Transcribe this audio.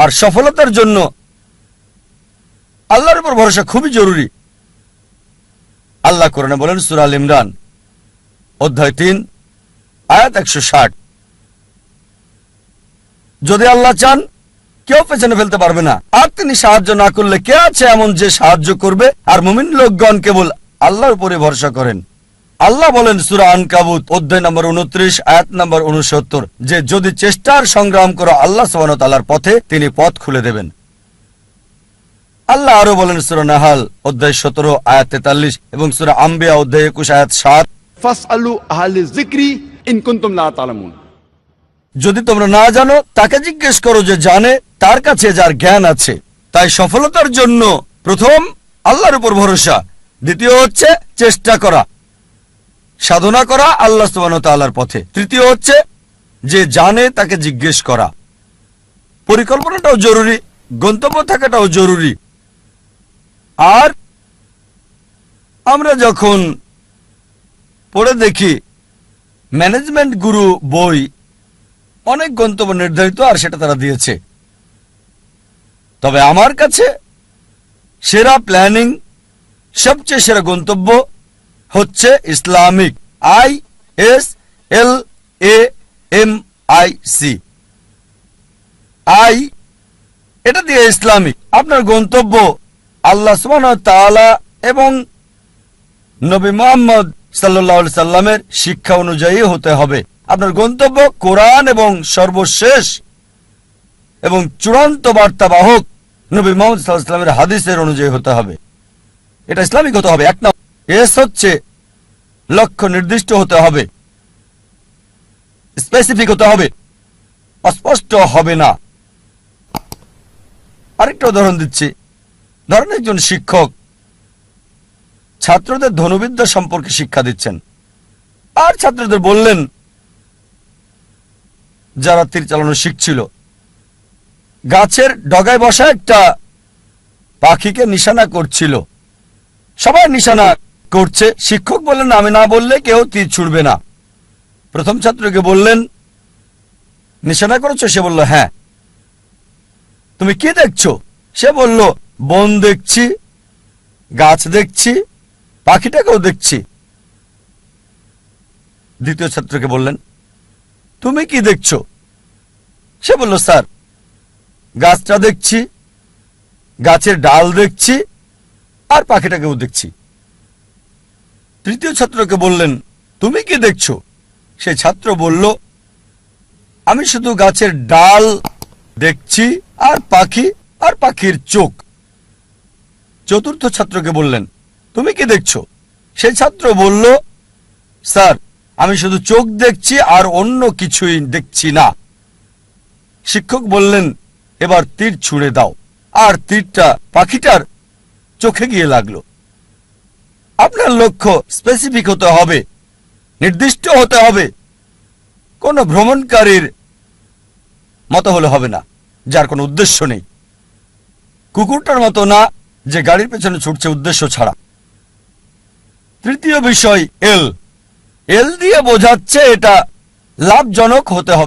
আর সফলতার জন্য আল্লাহর উপর ভরসা খুবই জরুরি। আল্লাহ কোরআনে বলেন সূরা আল ইমরান অধ্যায় 3 আয়াত 160, যদি আল্লাহ চান কেউ পেছনে ফেলতে পারবে না, আর তিনি সাহায্য না করলে কে আছে এমন যে সাহায্য করবে? আর মুমিন লোকগণ কেবল আল্লাহর উপরে ভরসা করেন। আল্লাহ বলেন সূরা আনকাবুত অধ্যায় নম্বর 29 আয়াত নম্বর 69 যে যদি চেষ্টার সংগ্রাম করো আল্লাহ সুবহানাহু ওয়া তাআলার পথে তিনি পথ খুলে দেবেন। আল্লাহ আরো বলেন সূরা নাহাল অধ্যায় 17 আয়াত 43 এবং সূরা আম্বিয়া অধ্যায় 21 আয়াত 7, ফাসআলু আহলে যিকরি ইন কুনতুম লা তা'লামুন। যদি তোমরা না জানো তাকে জিজ্ঞেস করো যে জানে, তার কাছে যার জ্ঞান আছে। তাই সফলতার জন্য প্রথম আল্লাহর উপর ভরসা, দ্বিতীয় হচ্ছে চেষ্টা করা, সাধনা করা আল্লাহ সুবহানাহু ওয়া তাআলার পথে, তৃতীয় হচ্ছে যে জানে তাকে জিজ্ঞেস করা। পরিকল্পনাটাও জরুরি, গন্তব্য থাকাটাও জরুরি। আর আমরা যখন পড়ে দেখি ম্যানেজমেন্ট গুরু বই, অনেক গন্তব্য নির্ধারিত আর সেটা তারা দিয়েছে, তবে আমার কাছে সেরা প্ল্যানিং, সবচেয়ে সেরা গন্তব্য হচ্ছে ইসলামিক ISLAMIC। এটা দিয়ে ইসলামিক। আপনার গন্তব্য আল্লাহ সুবহানাহু ওয়া তাআলা এবং নবী মুহাম্মদ সাল্লাল্লাহু আলাইহি সাল্লামের শিক্ষা অনুযায়ী হতে হবে। আপনার গন্তব্য কোরআন এবং সর্বশেষ এবং চূড়ান্ত বার্তাবাহক নবী মুহাম্মদ সাল্লাল্লাহু আলাইহি সাল্লামের হাদিসের অনুযায়ী হতে হবে। এটা ইসলামিক হতে হবে। এক নম্বর। এস হচ্ছে লক্ষ্য নির্দিষ্ট হতে হবে, স্পেসিফিক হতে হবে, অস্পষ্ট হবে না। আরেকটা উদাহরণ দিচ্ছি। ধরেন একজন শিক্ষক ছাত্রদের ধনুবিদ্যা সম্পর্কে শিক্ষা দিচ্ছেন, আর ছাত্রদের বললেন, যারা তীর চালানো শিখছিল, গাছের ডগায় বসা একটা পাখিকে নিশানা করছিল। সবাই নিশানা করছে, শিক্ষক বললেন আমি না বললে কেউ তীর ছুড়বে না। প্রথম ছাত্রকে বললেন নিশানা করেছো? সে বলল হ্যাঁ। তুমি কি দেখছো? সে বলল বন দেখছি, গাছ দেখছি, পাখিটাকেও দেখছি। দ্বিতীয় ছাত্রকে বললেন তুমি কি দেখছো? সে বলল স্যার গাছটা দেখছি, গাছের ডাল দেখছি, আর পাখিটাকেও দেখছি। তৃতীয় ছাত্রকে বললেন তুমি কি দেখছো? সেই ছাত্র বলল আমি শুধু গাছের ডাল দেখছি আর পাখি আর পাখির চোখ। চতুর্থ ছাত্রকে বললেন তুমি কি দেখছো? সেই ছাত্র বলল স্যার আমি শুধু চোখ দেখছি আর অন্য কিছুই দেখছি না। শিক্ষক বললেন এবার তীর ছুঁড়ে দাও, আর তীরটা পাখিটার চোখে গিয়ে লাগলো। আপনার লক্ষ্য স্পেসিফিক হতে হবে, নির্দিষ্ট হতে হবে। কোনো ভ্রমণকারীর মতো হলে হবে না, যার কোনো উদ্দেশ্য নেই। কুকুরটার মতো না, যে গাড়ির পেছনে ছুটছে উদ্দেশ্য ছাড়া। তৃতীয় বিষয় এল দিয়ে বোঝাচ্ছে এটা লাভজনক হতে হবে।